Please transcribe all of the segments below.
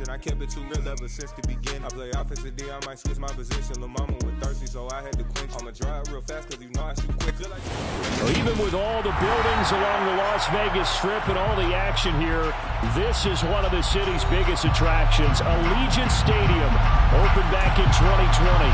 position. I kept it too real ever since the beginning. I play offensive D, I might switch my position. Lil' mama was thirsty, so I had to quench. I'ma drive real fast, cause you know I shoot quick. Well, even with all the buildings along the Las Vegas Strip and all the action here, this is one of the city's biggest attractions. Allegiant Stadium opened back in 2020.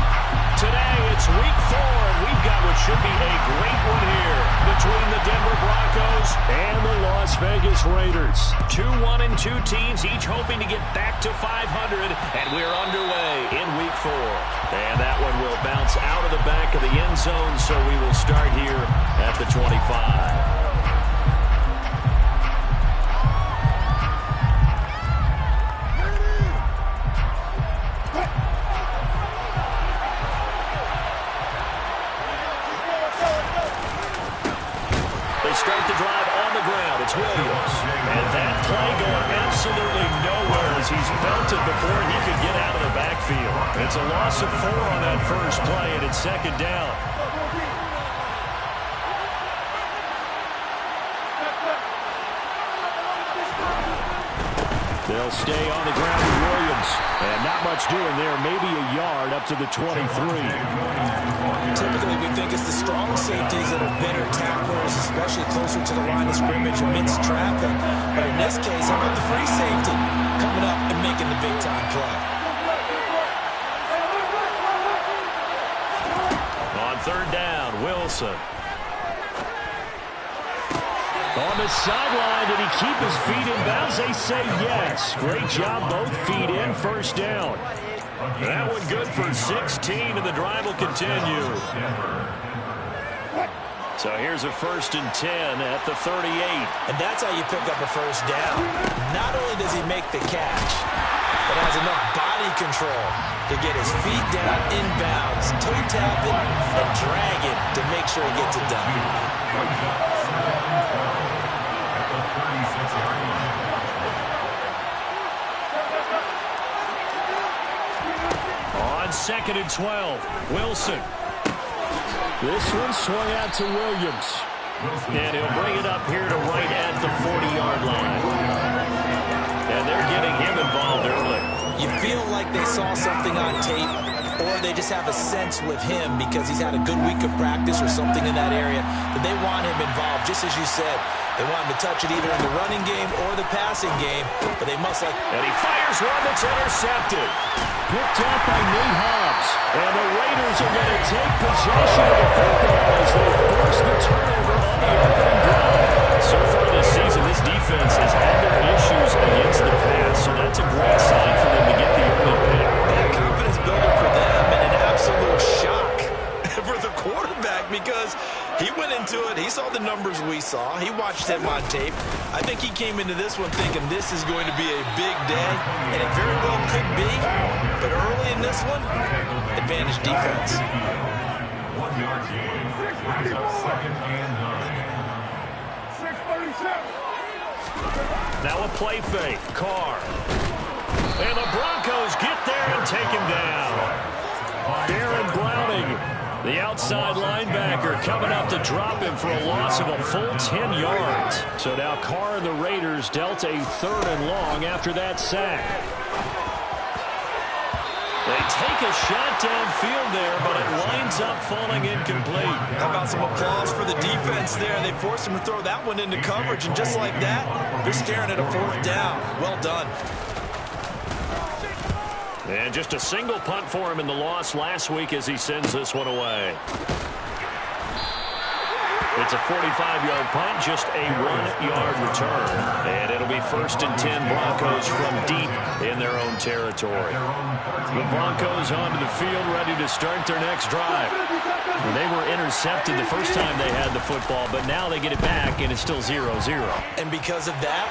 Today, it's week 4, and we've got what should be a great one here between the Denver Broncos and the Las Vegas Raiders. 2-1-2 teams, each hoping to get back to 500, and we're underway in week 4. And that one will bounce out of the back of the end zone, so we will start here at the 25. Start the drive on the ground. It's Williams. And that play going absolutely nowhere as he's belted before he could get out of the backfield. It's a loss of 4 on that first play, and it's second down. They'll stay on the ground with Williams. And not much doing there. Maybe a yard up to the 23. Typically, we think it's the strong safeties that are better tacklers, especially closer to the line of scrimmage amidst traffic. But in this case, how about the free safety coming up and making the big-time play? On third down, Wilson. On the sideline, did he keep his feet in bounds? They say yes. Great job, both feet in, first down. That one good for 16, and the drive will continue. So here's a 1st and 10 at the 38. And that's how you pick up a first down. Not only does he make the catch, but has enough body control to get his feet down inbounds, toe tap it, and drag it to make sure he gets it done. On 2nd and 12, Wilson. This one swung out to Williams. And he'll bring it up here to right at the 40-yard line. And they're getting him involved early. You feel like they saw something on tape, or they just have a sense with him because he's had a good week of practice or something in that area that they want him involved, just as you said. They want him to touch it either in the running game or the passing game, but they must like... And he fires one that's intercepted. Picked up by Nate Hobbs. And the Raiders are going to take possession of the football as they force the turnover on the opening drive. So far this season, this defense has had their issues against the pass, so that's a great sign for them to get the early pick. Yeah, confidence builder for them and an absolute shock for the quarterback because he went into it. He saw the numbers we saw. He watched him on tape. I think he came into this one thinking this is going to be a big day, and it very well could be. But early in this one, advantage defense. 1 yard gain. Brings up 2nd and 9. Now a play fake. Carr. And the Broncos get there and take him down. Aaron Browning, the outside linebacker, coming up to drop him for a loss of a full 10 yards. So now Carr and the Raiders dealt a 3rd and long after that sack. They take a shot downfield there, but it winds up falling incomplete. How about some applause for the defense there? They forced him to throw that one into coverage, and just like that, they're staring at a 4th down. Well done. And just a single punt for him in the loss last week as he sends this one away. It's a 45-yard punt, just a 1-yard return. And it'll be 1st and 10 Broncos from deep in their own territory. The Broncos onto the field, ready to start their next drive. They were intercepted the first time they had the football, but now they get it back, and it's still 0-0. And because of that,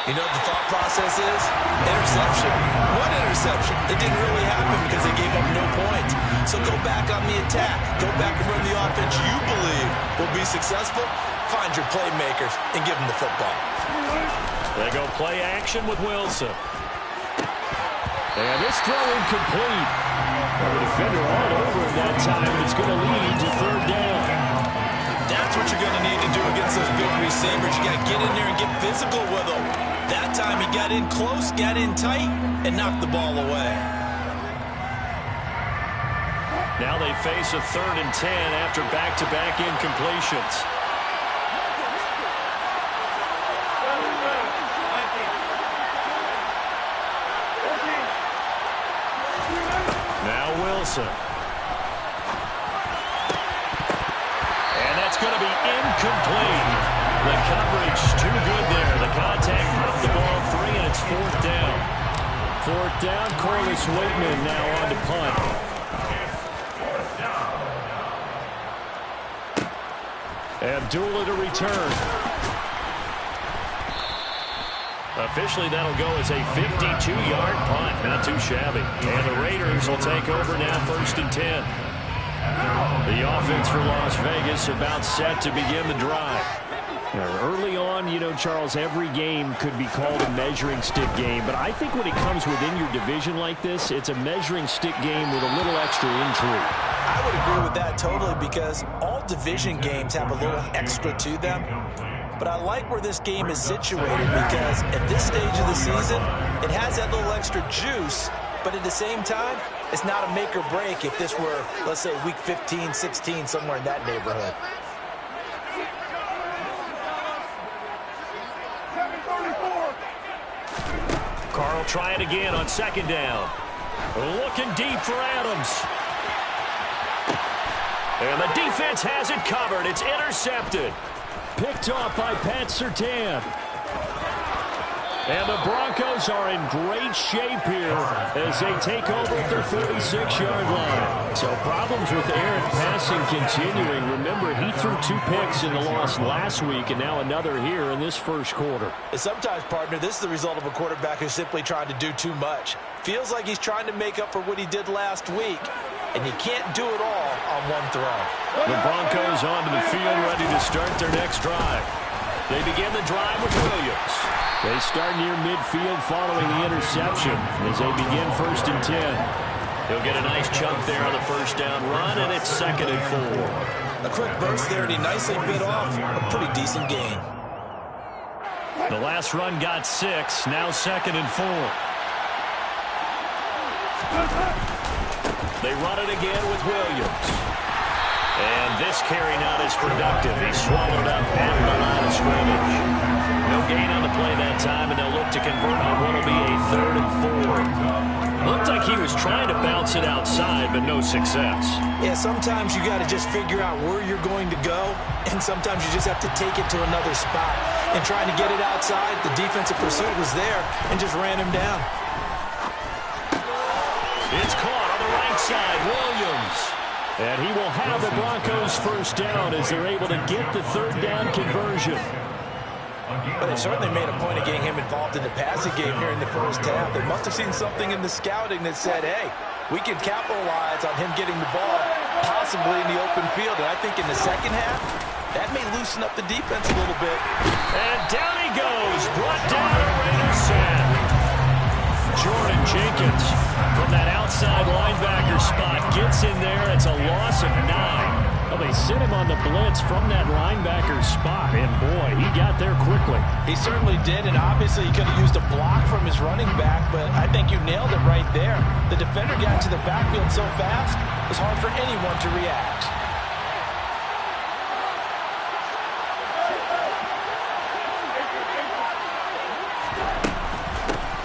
you know what the thought process is? Interception. One interception. It didn't really happen because they gave up no points. So go back on the attack. Go back and run the offense you believe will be successful. Find your playmakers and give them the football. They go play action with Wilson. And this throw incomplete. Well, the defender all over him that time, and it's going to lead to 3rd down. That's what you're going to need to do against those big receivers. You got to get in there and get physical with him. That time he got in close, got in tight, and knocked the ball away. Now they face a 3rd and 10 after back-to-back incompletions. Now Wilson. And that's going to be incomplete. The coverage too good there. The contact dropped the ball 3, and it's 4th down. 4th down, Corliss Waitman now on to punt. Abdullah to return. Officially, that'll go as a 52-yard punt. Not too shabby. And the Raiders will take over now, 1st and 10. The offense for Las Vegas about set to begin the drive. Early on, you know, Charles, every game could be called a measuring stick game. But I think when it comes within your division like this, it's a measuring stick game with a little extra intrigue. I would agree with that totally because all division games have a little extra to them. But I like where this game is situated because at this stage of the season, it has that little extra juice. But at the same time, it's not a make or break if this were, let's say, week 15, 16, somewhere in that neighborhood. Carl try it again on 2nd down. Looking deep for Adams. And the defense has it covered. It's intercepted. Picked off by Pat Surtain. And the Broncos are in great shape here as they take over at their 46-yard line. So problems with errant passing continuing. Remember, he threw 2 picks in the loss last week and now another here in this first quarter. Sometimes, partner, this is the result of a quarterback who's simply trying to do too much. Feels like he's trying to make up for what he did last week, and you can't do it all on one throw. The Broncos onto the field ready to start their next drive. They begin the drive with Williams. They start near midfield following the interception as they begin 1st and 10. He'll get a nice chunk there on the 1st down run, and it's 2nd and 4. A quick burst there, and he nicely bit off a pretty decent gain. The last run got 6, now 2nd and 4. They run it again with Williams. And this carry not as productive. He swallowed up at the line of scrimmage. No gain on the play that time, and they'll look to convert on what will be a 3rd and 4. Looked like he was trying to bounce it outside, but no success. Yeah, sometimes you got to just figure out where you're going to go, and sometimes you just have to take it to another spot. And trying to get it outside, the defensive pursuit was there and just ran him down. It's caught on the right side, Williams. And he will have the Broncos 1st down as they're able to get the 3rd down conversion. But it certainly made a point of getting him involved in the passing game here in the 1st half. They must have seen something in the scouting that said, hey, we can capitalize on him getting the ball possibly in the open field. And I think in the 2nd half, that may loosen up the defense a little bit. And down he goes, brought down a Raiders sack. Jordan Jenkins from that outside linebacker spot gets in there. It's a loss of 9. Well, they sent him on the blitz from that linebacker spot, and boy, he got there quickly. He certainly did, and obviously he could have used a block from his running back, but I think you nailed it right there. The defender got to the backfield so fast, it was hard for anyone to react.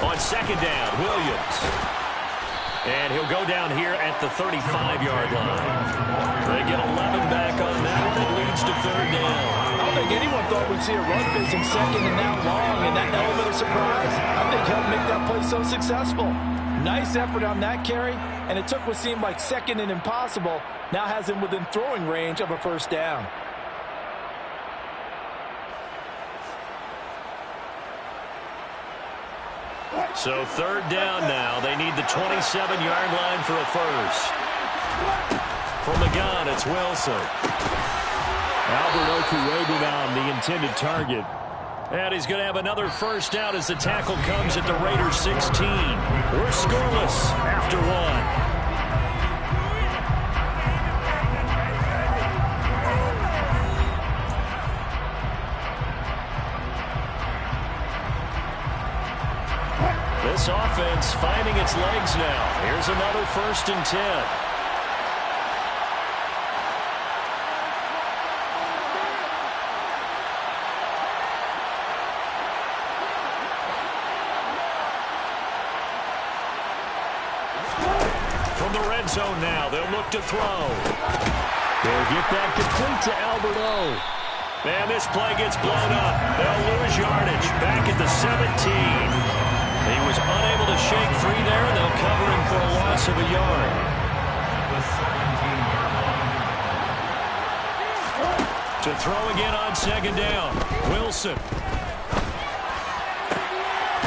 On 2nd down, Williams. And he'll go down here at the 35-yard line. They get 11 back on that one. It leads to 3rd down. I don't think anyone thought we'd see a run facing 2nd and that long, and that element of surprise, I think, helped make that play so successful. Nice effort on that carry, and it took what seemed like 2nd and impossible, now has him within throwing range of a 1st down. So 3rd down now. They need the 27-yard line for a 1st. From the gun, it's Wilson. Albert Okuebu on the intended target. And he's going to have another 1st down as the tackle comes at the Raiders 16. We're scoreless after 1. finding its legs now. Here's another 1st and 10. From the red zone now, they'll look to throw. They'll get that complete to Albert O. And this play gets blown up. They'll lose yardage back at the 17. He was unable to shake free there, and they'll cover him for a loss of a yard. To throw again on 2nd down. Wilson.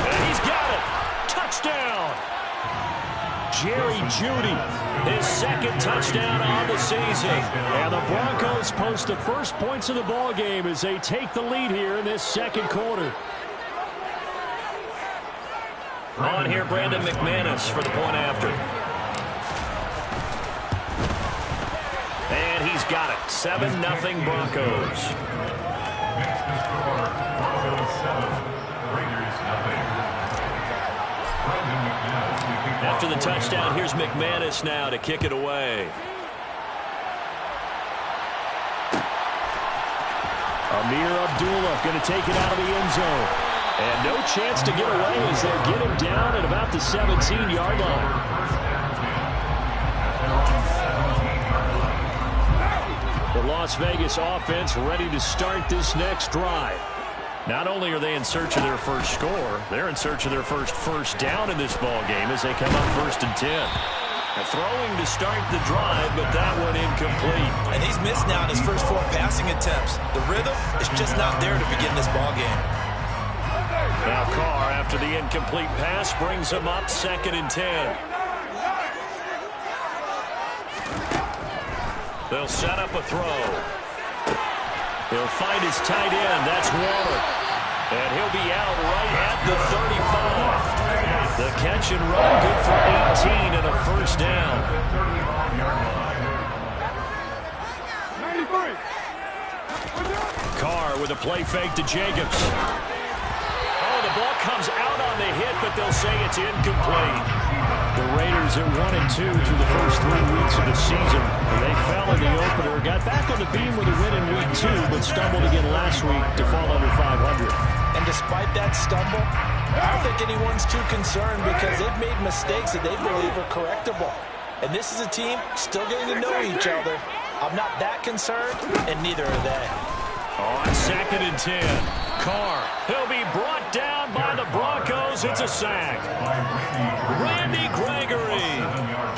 And he's got it. Touchdown. Jerry Jeudy, his 2nd touchdown on the season. And the Broncos post the first points of the ball game as they take the lead here in this 2nd quarter. On here, Brandon McManus for the point after. And he's got it. 7-0 Broncos. After the touchdown, here's McManus now to kick it away. Amir Abdullah going to take it out of the end zone. And no chance to get away as they'll get him down at about the 17-yard line. The Las Vegas offense ready to start this next drive. Not only are they in search of their first score, they're in search of their first down in this ball game as they come up 1st and 10. Throwing to start the drive, but that one incomplete. And he's missed now in his first 4 passing attempts. The rhythm is just not there to begin this ball game. Now Carr, after the incomplete pass, brings him up 2nd and 10. They'll set up a throw. He'll find his tight end. That's Waller. And he'll be out right at the 35. The catch and run, good for 18 and a 1st down. 93. Carr with a play fake to Jacobs. Oh, the ball comes out on the hit, but they'll say it's incomplete. The Raiders at 1-2 through the first 3 weeks of the season. They fell in the opener, got back on the beam with a win in week 2, but stumbled again last week to fall under 500. And despite that stumble, I don't think anyone's too concerned because they've made mistakes that they believe are correctable. And this is a team still getting to know each other. I'm not that concerned, and neither are they. On 2nd and 10, Carr. He'll be brought down by the Broncos. It's a sack. Randy Gregory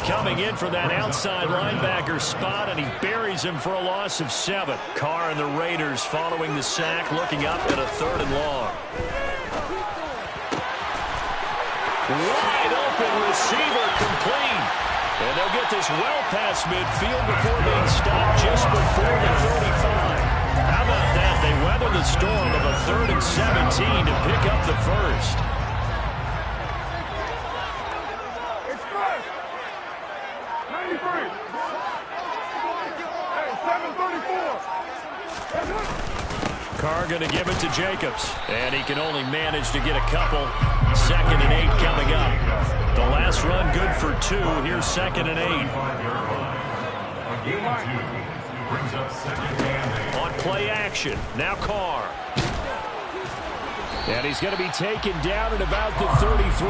coming in for that outside linebacker spot, and he buries him for a loss of 7. Carr and the Raiders following the sack, looking up at a 3rd and long. Wide open receiver complete. And they'll get this well past midfield before being stopped just before the 35. How about that? They weather the storm of a 3rd and 17 to pick up the 1st. It's first. 93. Hey, 734. Carr going to give it to Jacobs. And he can only manage to get a couple. 2nd and 8 coming up. The last run good for 2. Here's 2nd and 8. On play action, now Carr. And he's going to be taken down at about the 33.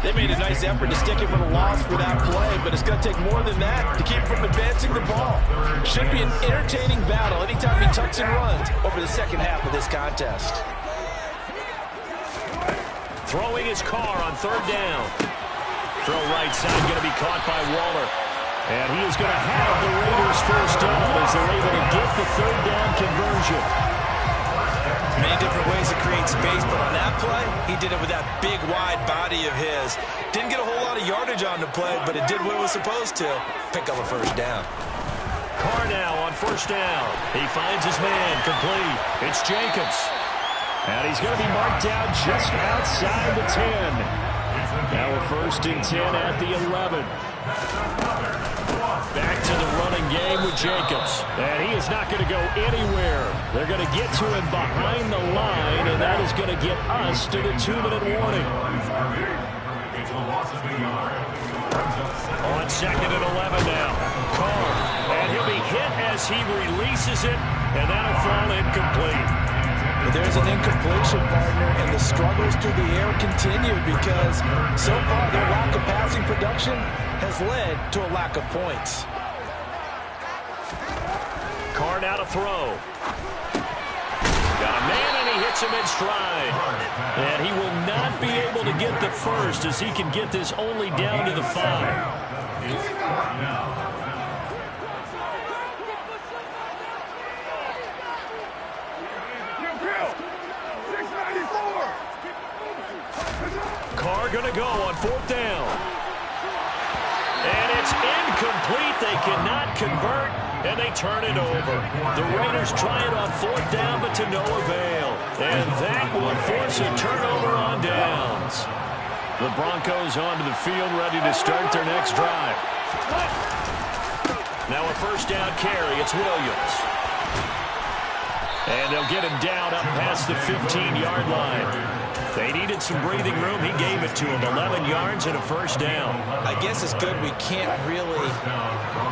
They made a nice effort to stick him with a loss for that play, but it's going to take more than that to keep him from advancing the ball. Should be an entertaining battle anytime he tucks and runs over the 2nd half of this contest. Throwing his Carr on 3rd down. Throw right side, going to be caught by Waller. And he is going to have the Raiders' 1st down as they're able to get the 3rd down conversion. Many different ways to create space, but on that play, he did it with that big, wide body of his. Didn't get a whole lot of yardage on the play, but it did what it was supposed to. Pick up a 1st down. Carr now on 1st down. He finds his man complete. It's Jacobs. And he's going to be marked down just outside the 10. Now a 1st and 10 at the 11. Back to the running game with Jacobs. And he is not going to go anywhere. They're going to get to him behind the line, and that is going to get us to the 2-minute warning. The loss of a yard. On 2nd and 11 now. Carr. And he'll be hit as he releases it, and that'll fall incomplete. There's an incompletion, partner, and the struggles through the air continue because so far their lack of passing production has led to a lack of points. Carr now to throw. Got a man, and he hits him in stride. And he will not be able to get the first as he can get this only down to the 5. It's fourth down. Carr going to go on 4th down. And it's incomplete. They cannot convert, and they turn it over. The Raiders try it on 4th down, but to no avail. And that will force a turnover on downs. The Broncos onto the field, ready to start their next drive. Now a 1st down carry. It's Williams. And they'll get him down up past the 15-yard line. They needed some breathing room. He gave it to him. 11 yards and a 1st down. I guess it's good we can't really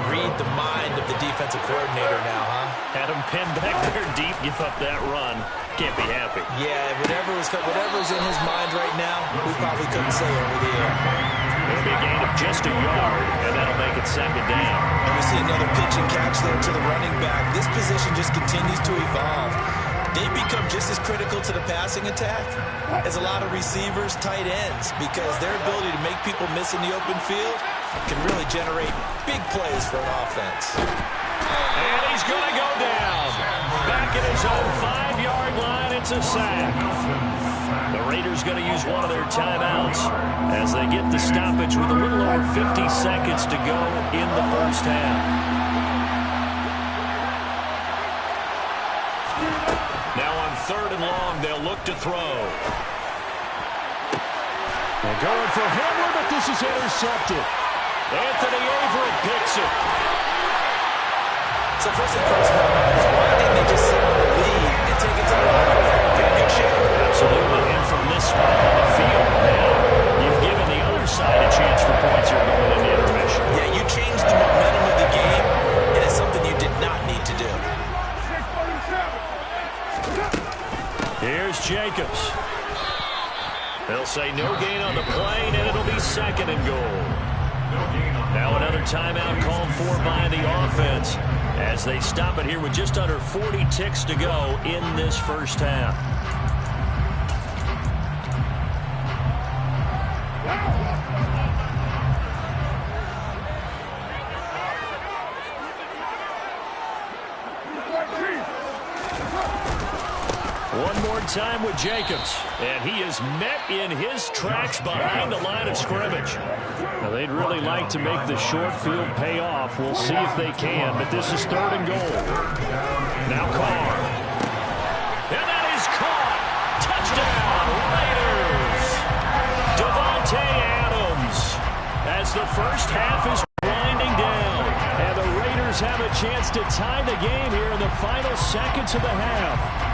read the mind of the defensive coordinator now, huh? Had him pinned back there deep, give up that run. Can't be happy. Yeah, whatever's in his mind right now, we probably couldn't say over the air. It'll be a gain of just a yard, and that'll make it 2nd down. And we see another pitch and catch there to the running back. This position just continues to evolve. They become just as critical to the passing attack as a lot of receivers, tight ends, because their ability to make people miss in the open field can really generate big plays for an offense. And he's going to go down. Back at his own 5-yard line, it's a sack. The Raiders going to use one of their timeouts as they get the stoppage with a little over 50 seconds to go in the 1st half. Now on 3rd and long, they'll look to throw. They're going for Hamler, but this is intercepted. Anthony Averett picks it. So first and first, why didn't they just sit on the lead and take it to the locker room? Pretty good shot. Absolutely, and from this spot on the field, now you've given the other side a chance for points here going into intermission. Yeah, you changed the momentum of the game, and it's something you did not need to do. Here's Jacobs. They'll say no gain on the play, and it'll be 2nd and goal. Now another timeout called for by the offense as they stop it here with just under 40 ticks to go in this 1st half. One more time with Jacobs, and he is met in his tracks behind the line of scrimmage. Now, they'd really like to make the short field pay off. We'll see if they can, but this is 3rd and goal. Now Carr. And that is caught. Touchdown, Raiders. Devontae Adams as the 1st half is winding down. And the Raiders have a chance to tie the game here in the final seconds of the half.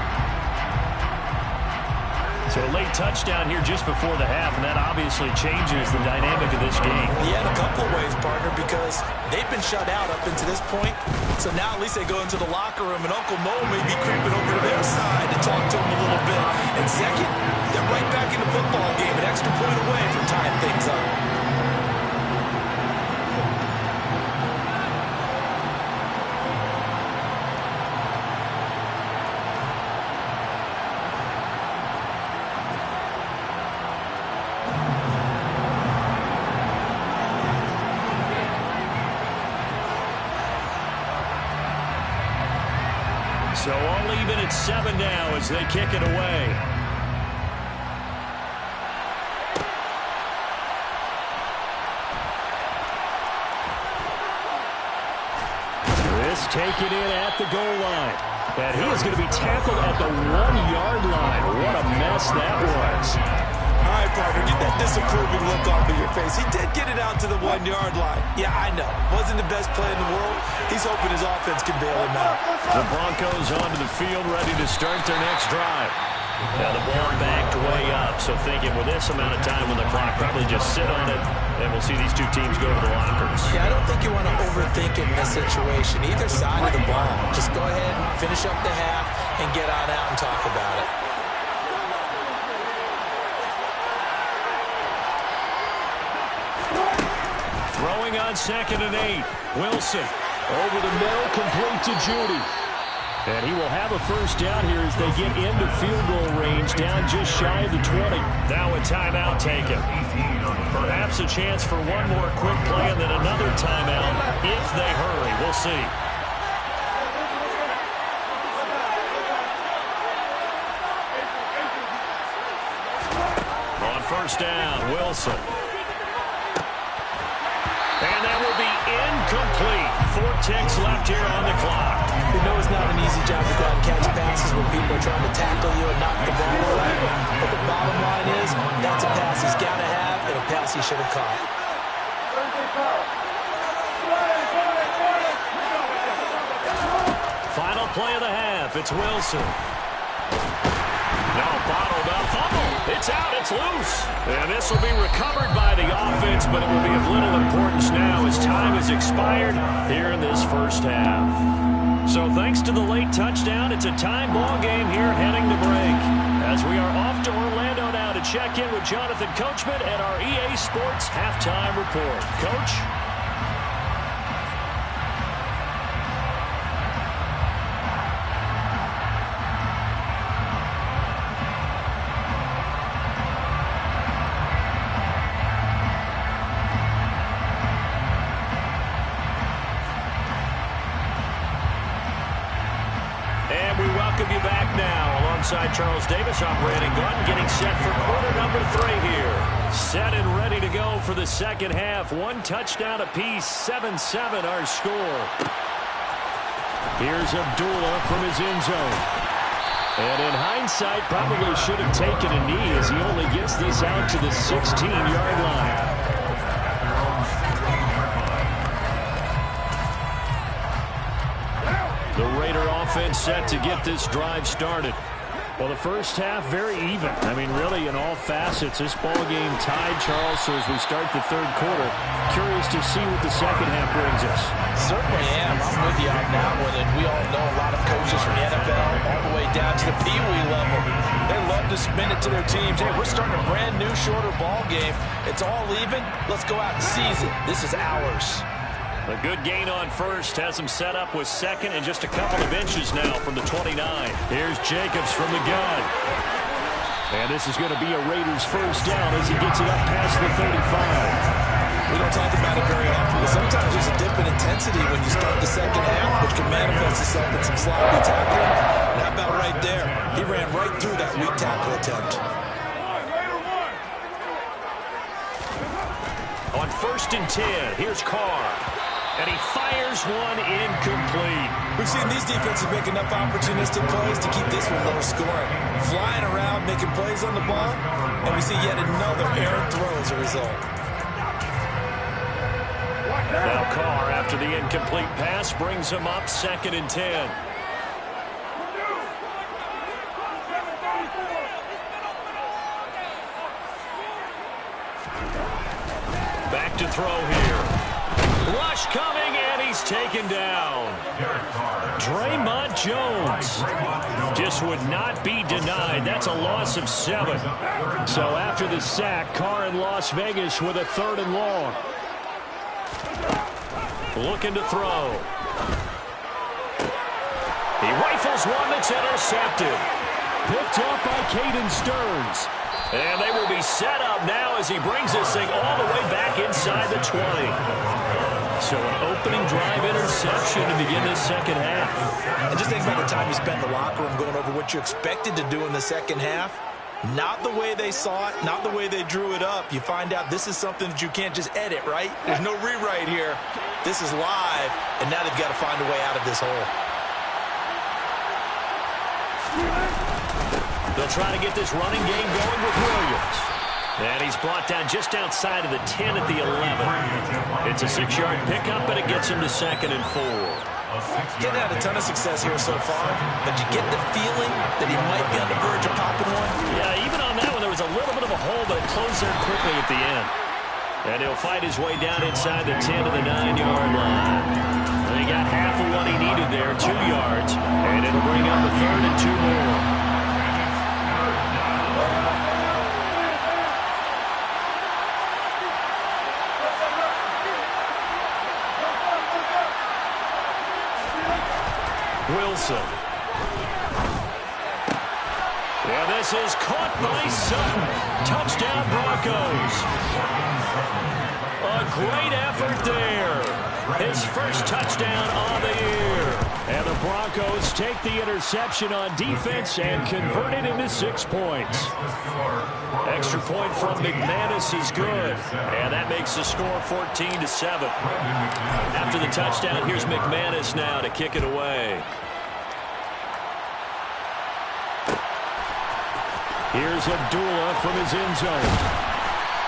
So a late touchdown here just before the half, and that obviously changes the dynamic of this game. Yeah, in a couple of ways, partner, because they've been shut out up into this point. So now at least they go into the locker room, and Uncle Mo may be creeping over to their side to talk to them a little bit. And second, they're right back in the football game, an extra point away from tying things up. So all even at 7 now as they kick it away. This taken in at the goal line. And he is going to be tackled at the 1-yard line. What a mess that was. All right, partner, get that disapproving look off of your face. He did get it out to the 1-yard line. Yeah, I know. Wasn't the best play in the world. He's hoping his offense can bail him out. The Broncos onto the field, ready to start their next drive. Now the ball backed way up, so thinking with this amount of time on the clock, probably just sit on it, and we'll see these two teams go to the lockers. Yeah, I don't think you want to overthink it in this situation. Either side of the ball. Just go ahead, finish up the half, and get on out and talk about it. Throwing on 2nd and 8. Wilson over the middle, complete to Judy. And he will have a first down here as they get into field goal range, down just shy of the 20. Now a timeout taken. Perhaps a chance for one more quick play and then another timeout if they hurry. We'll see. On first down, Wilson. And that will be incomplete. 4 ticks left here on the clock. You know it's not an easy job to go out and catch passes when people are trying to tackle you and knock the ball away. But the bottom line is, that's a pass he's got to have and a pass he should have caught. Final play of the half. It's Wilson. Now bottled up. Fumble. It's out. It's loose. And this will be recovered by the offense, but it will be of little importance now as time has expired here in this first half. So thanks to the late touchdown, it's a tie ball game here heading to break. As we are off to Orlando now to check in with Jonathan Coachman and our EA Sports halftime report. Coach? Alongside Charles Davis, I'm Brandon Gunn, getting set for quarter number 3 here. Set and ready to go for the second half. 1 touchdown apiece, 7-7 our score. Here's Abdullah from his end zone. And in hindsight, probably should have taken a knee as he only gets this out to the 16-yard line. The Raider offense set to get this drive started. Well, the first half very even. I mean, really, in all facets, this ball game tied, Charles. So as we start the third quarter, curious to see what the second half brings us. Certainly am. I'm with you on that one. And we all know a lot of coaches from the NFL all the way down to the Pee Wee level. They love to spin it to their teams. Hey, we're starting a brand new, shorter ball game. It's all even. Let's go out and seize it. This is ours. A good gain on first has him set up with second and just a couple of inches now from the 29. Here's Jacobs from the gun. And this is going to be a Raiders first down as he gets it up past the 35. We don't talk about it very often, but sometimes there's a dip in intensity when you start the second half, which can manifest itself in some sloppy tackling. And how about right there? He ran right through that weak tackle attempt. On 1st and 10, here's Carr. And he fires one incomplete. We've seen these defenses make enough opportunistic plays to keep this one low scoring. Flying around, making plays on the ball, and we see yet another errant throw as a result. Now Carr, after the incomplete pass, brings him up 2nd and 10. Back to throw here. Rush coming, and he's taken down. Draymond Jones just would not be denied. That's a loss of 7. So after the sack, Carr in Las Vegas with a 3rd and long. Looking to throw. He rifles one that's intercepted. Picked up by Caden Stearns. And they will be set up now as he brings this thing all the way back inside the 20. So an opening drive interception to begin this second half. And just think about the time you spent in the locker room going over what you expected to do in the second half. Not the way they saw it, not the way they drew it up. You find out this is something that you can't just edit, right? There's no rewrite here. This is live, and now they've got to find a way out of this hole. They'll try to get this running game going with Williams. And he's brought down just outside of the 10 at the 11. It's a 6-yard pickup, but it gets him to 2nd and 4. Getting had a ton of success here so far, but you get the feeling that he might be on the verge of popping one. Yeah, even on that one, there was a little bit of a hole, but it closed there quickly at the end. And he'll fight his way down inside the 10 to the 9-yard line. And he got half of what he needed there, 2 yards, and it'll bring up a 3rd and 2 more. Wilson. Yeah, this is caught by Sutton. Touchdown, Broncos. A great effort there. His first touchdown on the year. And the Broncos take the interception on defense and convert it into 6 points. Extra point from McManus is good. And that makes the score 14-7. After the touchdown, here's McManus now to kick it away. Here's Abdullah from his end zone.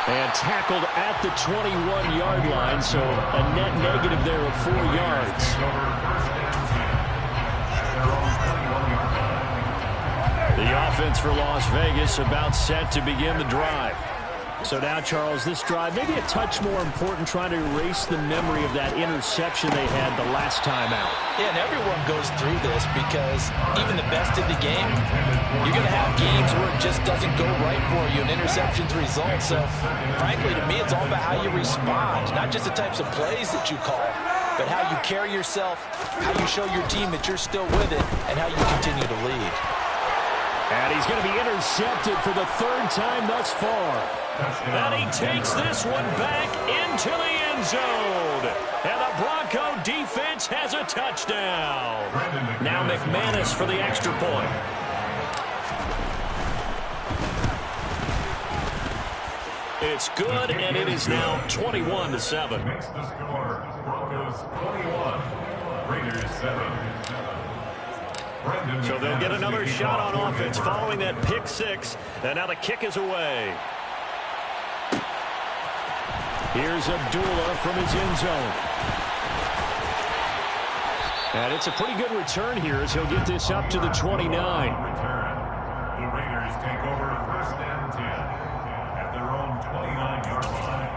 And tackled at the 21-yard line, so a net negative there of 4 yards. The offense for Las Vegas about set to begin the drive. So now, Charles, this drive maybe a touch more important, trying to erase the memory of that interception they had the last time out. Yeah, and everyone goes through this because even the best in the game, you're going to have games where it just doesn't go right for you, and interceptions result. So, frankly, to me, it's all about how you respond, not just the types of plays that you call, but how you carry yourself, how you show your team that you're still with it, and how you continue to lead. And he's going to be intercepted for the 3rd time thus far. And he takes this one back into the end zone. And the Bronco defense has a touchdown. Now McManus for the extra point. It's good, and it is now 21-7. Makes the score Broncos 21, Raiders 7. So they'll get another shot on offense following that pick 6. And now the kick is away. Here's Abdullah from his end zone. And it's a pretty good return here as he'll get this up to the 29. The Raiders take over 1st and 10 at their own 29-yard line.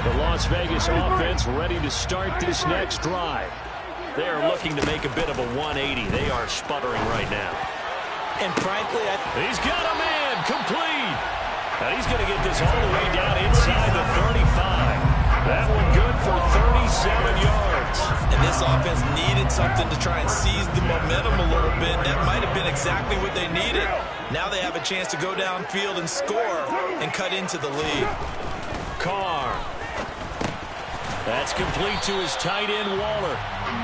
The Las Vegas offense ready to start this next drive. They are looking to make a bit of a 180. They are sputtering right now. And frankly, he's got a man complete. And he's going to get this all the way down inside the 35. That one good for 37 yards. And this offense needed something to try and seize the momentum a little bit. That might have been exactly what they needed. Now they have a chance to go downfield and score and cut into the lead. Carr. That's complete to his tight end, Waller.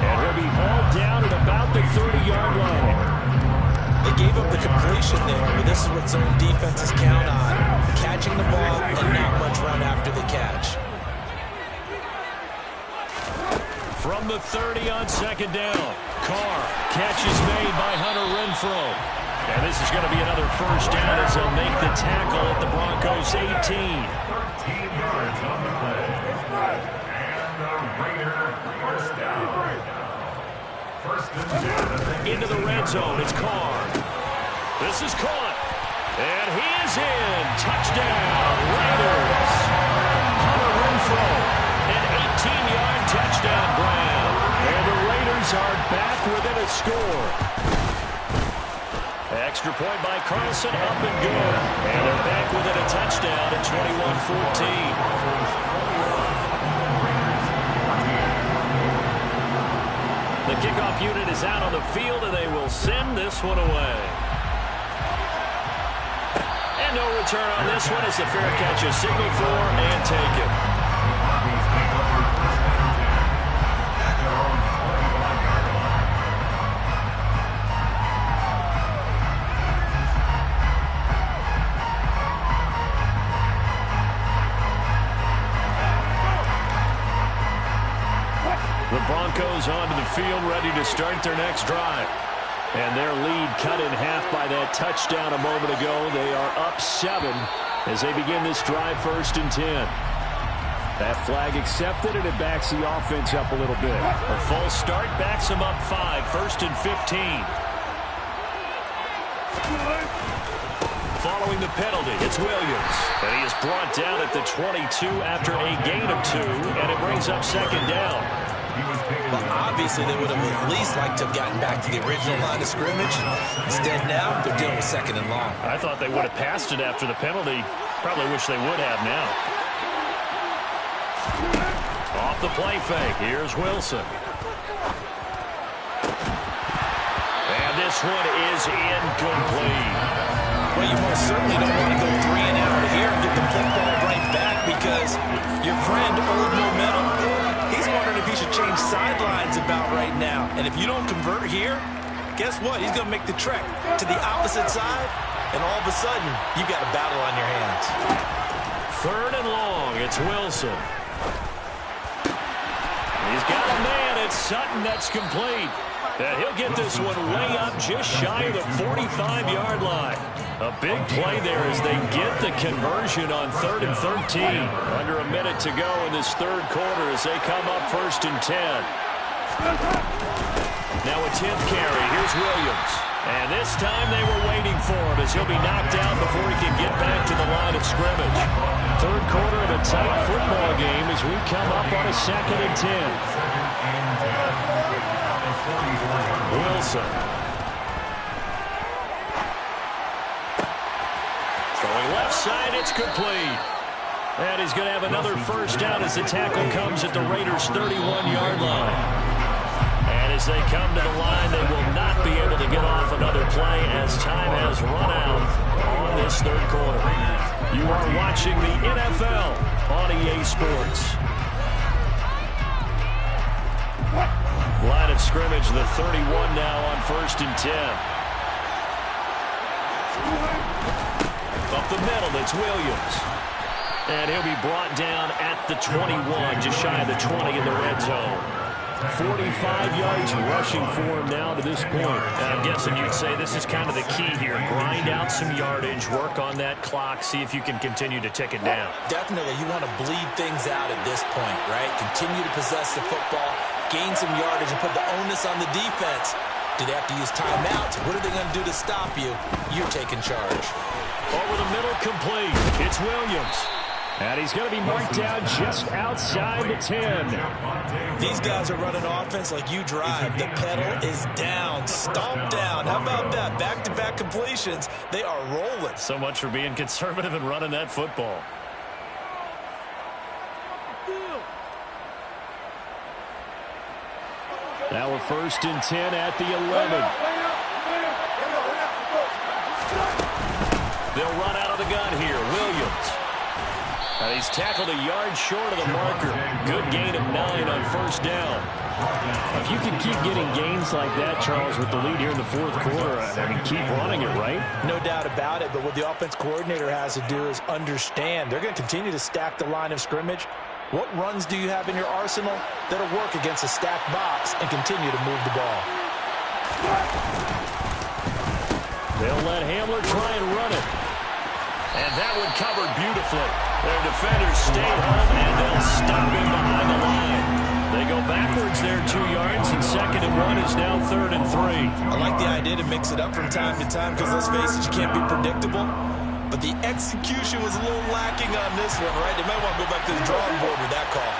And he'll be hauled down at about the 30-yard line. They gave up the completion there, but this is what zone defenses count on. Catching the ball and not much run after the catch. From the 30 on 2nd down. Carr. Catch is made by Hunter Renfrow. And this is going to be another 1st down as they'll make the tackle at the Broncos 18. 13 yards on the play. And the Raider 1st down. 1st and 10. Into the red zone. It's Carr. This is caught. And he is in. Touchdown, Raiders. Hunter Renfrow. An 18-yard touchdown grab. And the Raiders are back within a score. Extra point by Carlson, up and good. And they're back within a touchdown at 21-14. The kickoff unit is out on the field, and they will send this one away. And no return on this one as the fair catch is signaled for and taken. The Broncos onto the field, ready to start their next drive. And their lead cut in half by that touchdown a moment ago. They are up 7 as they begin this drive 1st and 10. That flag accepted, and it backs the offense up a little bit. A false start backs him up 5, 1st and 15. Following the penalty, it's Williams. And he is brought down at the 22 after a gain of 2, and it brings up 2nd down. Well, obviously, they would have at least liked to have gotten back to the original line of scrimmage. Instead, now, they're dealing with 2nd and long. I thought they would have passed it after the penalty. Probably wish they would have now. Off the play fake, here's Wilson. And this one is incomplete. Well, you most certainly don't want to go 3 and out here and get the football right back because your friend, Old Momentum, he's wondering if he should change sidelines about right now. And if you don't convert here, guess what? He's going to make the trek to the opposite side, and all of a sudden, you've got a battle on your hands. 3rd and long, it's Wilson. He's got a man. It's Sutton. That's complete. And he'll get this one way up just shy of the 45-yard line. A big play there as they get the conversion on 3rd and 13. Under a minute to go in this 3rd quarter as they come up 1st and 10. Now a 10th carry. Here's Williams. And this time they were waiting for him as he'll be knocked down before he can get back to the line of scrimmage. 3rd quarter of a tight football game as we come up on a 2nd and 10. Wilson. Throwing left side, it's complete. And he's going to have another 1st down as the tackle comes at the Raiders' 31-yard line. And as they come to the line, they will not be able to get off another play as time has run out on this 3rd quarter. You are watching the NFL on EA Sports. Line of scrimmage, the 31 now on 1st and 10. Up the middle, it's Williams. And he'll be brought down at the 21, just shy of the 20 in the red zone. 45 yards rushing for him now to this point. And I'm guessing you'd say this is kind of the key here. Grind out some yardage, work on that clock, see if you can continue to tick it down. Definitely, you want to bleed things out at this point, right? Continue to possess the football, gain some yardage, and put the onus on the defense. Do they have to use timeouts? What are they going to do to stop you? You're taking charge. Over the middle, complete. It's Williams. And he's going to be marked down just outside the 10. These guys are running offense like you drive. The pedal is down, stomped down. How about that? Back-to-back completions. They are rolling. So much for being conservative and running that football. Now a 1st and 10 at the 11. They'll run out of the gun here. Williams. And he's tackled a yard short of the marker. Good gain of 9 on 1st down. If you can keep getting gains like that, Charles, with the lead here in the 4th quarter, I mean, keep running it, right? No doubt about it, but what the offense coordinator has to do is understand. They're going to continue to stack the line of scrimmage. What runs do you have in your arsenal that'll work against a stacked box and continue to move the ball? They'll let Hamler try and run it. And that one covered beautifully. Their defenders stay home, and they'll stop him behind the line. They go backwards there 2 yards, and 2nd and 1 is now 3rd and 3. I like the idea to mix it up from time to time because, let's face it, you can't be predictable. But the execution was a little lacking on this one, right? They might want to go back to the drawing board with that call.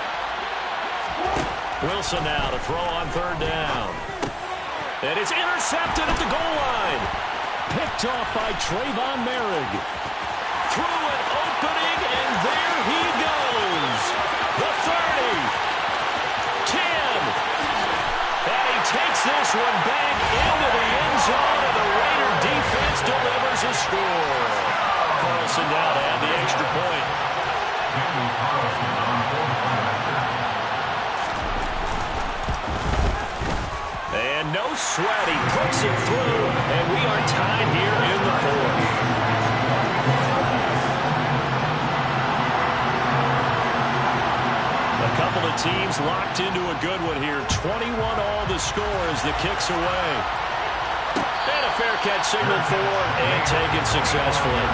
Wilson now to throw on 3rd down. And it's intercepted at the goal line. Picked off by Trayvon Merrick. Through an opening, and there he goes. The 30. 10. And he takes this one back into the end zone, and the Raider defense delivers a score. Carlson now to add the extra point. And no sweat, he puts it through, and we are tied here in the 4th. A couple of teams locked into a good one here. 21 all the score as the kick's away. And a fair catch signaled for and taken successfully.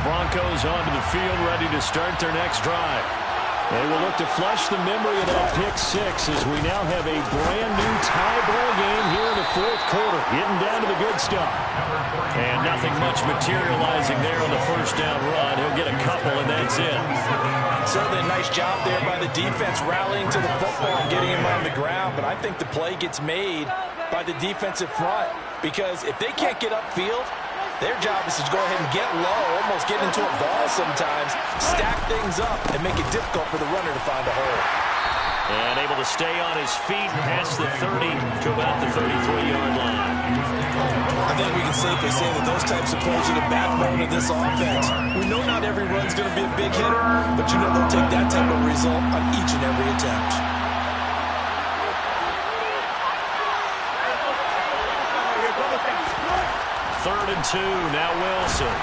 Broncos onto the field, ready to start their next drive. They will look to flush the memory of that pick six as we now have a brand-new tie ball game here in the fourth quarter, getting down to the good stuff. And nothing much materializing there on the first down run. He'll get a couple, and that's it. Certainly a nice job there by the defense rallying to the football and getting him on the ground, but I think the play gets made by the defensive front because if they can't get upfield, their job is to go ahead and get low, almost get into a ball sometimes, stack things up, and make it difficult for the runner to find a hole. And able to stay on his feet past the 30 to about the 33-yard line. I think we can safely say that those types of plays are the backbone of this offense. We know not every run's going to be a big hitter, but you know they'll take that type of result on each and every attempt. Third and 2, now Wilson.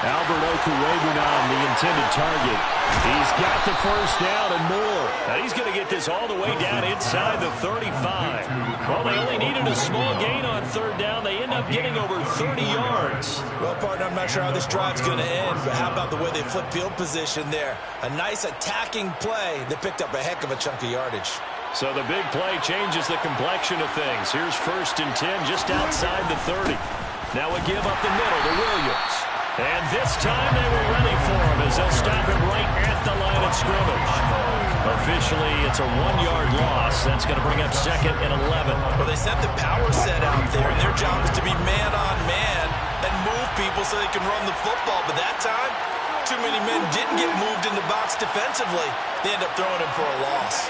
Albert Okwuegbunam, the intended target. He's got the first down and more. Now he's going to get this all the way down inside the 35. Well, they only needed a small gain on third down. They end up getting over 30 yards. Well, partner, I'm not sure how this drive's going to end, but how about the way they flip field position there? A nice attacking play that picked up a heck of a chunk of yardage. So the big play changes the complexion of things. Here's first and 10 just outside the 30. Now a give up the middle to Williams. And this time they were ready for him as they'll stop him right at the line of scrimmage. Officially, it's a 1-yard loss. That's going to bring up second and 11. Well, they sent the power set out there, and their job is to be man-on-man and move people so they can run the football. But that time, too many men didn't get moved in the box defensively. They end up throwing him for a loss.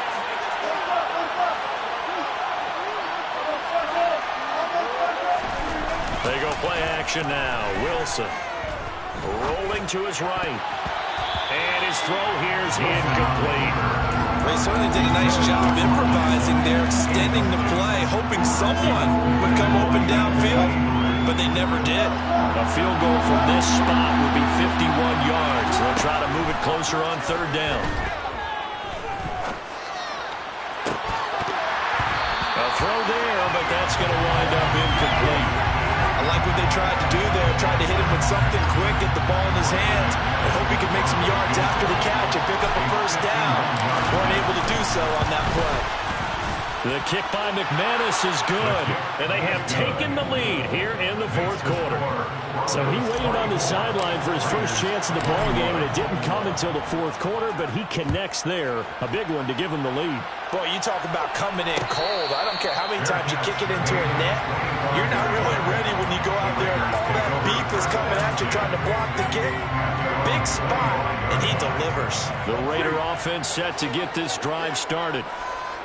They go play action now. Wilson rolling to his right. And his throw here is incomplete. They certainly did a nice job improvising there, extending the play, hoping someone would come open downfield, but they never did. A field goal from this spot would be 51 yards. They'll try to move it closer on third down. A throw there, but that's going to wind up incomplete. I like what they tried to do there, tried to hit him with something quick, get the ball in his hands, and hope he could make some yards after the catch and pick up a first down. Weren't able to do so on that play. The kick by McManus is good, and they have taken the lead here in the fourth quarter. So he waited on the sideline for his first chance in the ball game, and it didn't come until the fourth quarter, but he connects there. A big one to give him the lead. Boy, you talk about coming in cold. I don't care how many times you kick it into a net. You're not really ready when you go out there and all that beef is coming at you trying to block the kick. Big spot, and he delivers. The Raider offense set to get this drive started.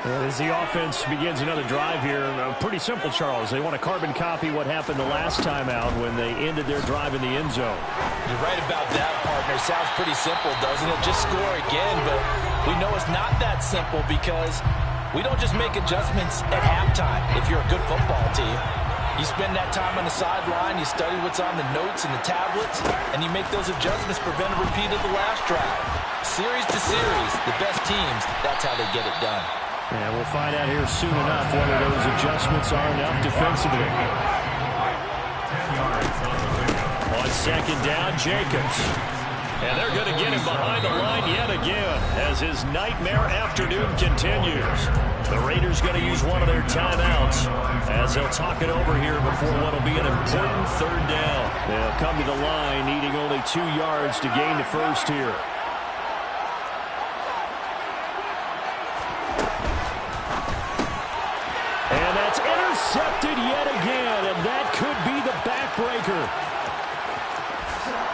As the offense begins another drive here, pretty simple, Charles. They want to carbon copy what happened the last time out when they ended their drive in the end zone. You're right about that, partner. Sounds pretty simple, doesn't it? Just score again, but we know it's not that simple because we don't just make adjustments at halftime if you're a good football team. You spend that time on the sideline, you study what's on the notes and the tablets, and you make those adjustments, prevent a repeat of the last drive. Series to series, the best teams, that's how they get it done. And we'll find out here soon enough whether those adjustments are enough defensively. On second down, Jacobs. And they're going to get him behind the line yet again as his nightmare afternoon continues. The Raiders going to use one of their timeouts as they'll talk it over here before what will be an important third down. They'll come to the line needing only 2 yards to gain the first here. And that's intercepted yet again, and that could be the backbreaker.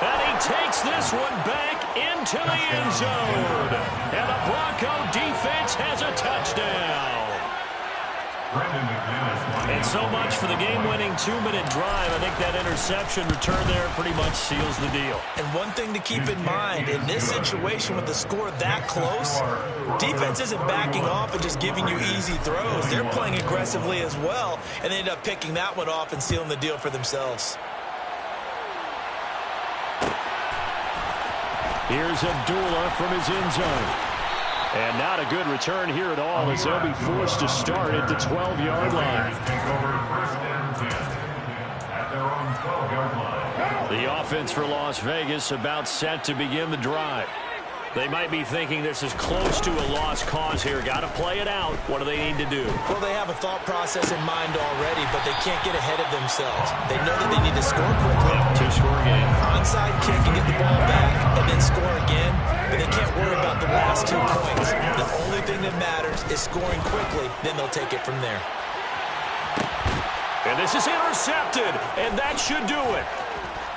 And he takes this one back into the end zone. And the Bronco defense has a touchdown. And so much for the game-winning 2-minute drive. I think that interception return there pretty much seals the deal. And one thing to keep in mind, in this situation with the score that close, defense isn't backing off and just giving you easy throws. They're playing aggressively as well, and they end up picking that one off and sealing the deal for themselves. Here's Abdullah from his end zone. And not a good return here at all as they'll be forced to start at the 12-yard line. their own 12-yard line. The offense for Las Vegas about set to begin the drive. They might be thinking this is close to a lost cause here. Got to play it out. What do they need to do? Well, they have a thought process in mind already, but they can't get ahead of themselves. They know that they need to score quickly. Two-score game. Onside kick and get the ball back and then score again, but they can't worry about the last 2 points. The only thing that matters is scoring quickly, then they'll take it from there. And this is intercepted, and that should do it.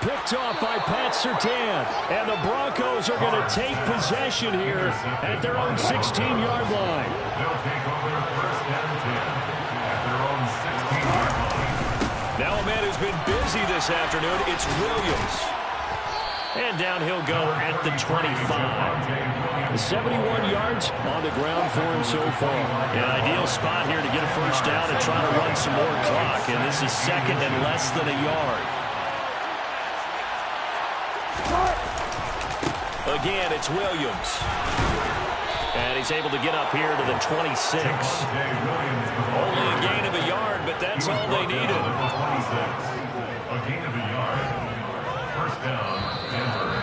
Picked off by Pat Surtain. And the Broncos are going to take possession here at their own 16-yard line. They'll take over first and 10 at their own 16-yard line. Now a man who's been busy this afternoon, it's Williams. And down he'll go at the 25. 71 yards on the ground for him so far. An ideal spot here to get a first down and try to run some more clock. And this is second and less than a yard. Again, it's Williams. And he's able to get up here to the 26. Only a gain of a yard, but that's all they needed. A gain of a yard. First down, Denver.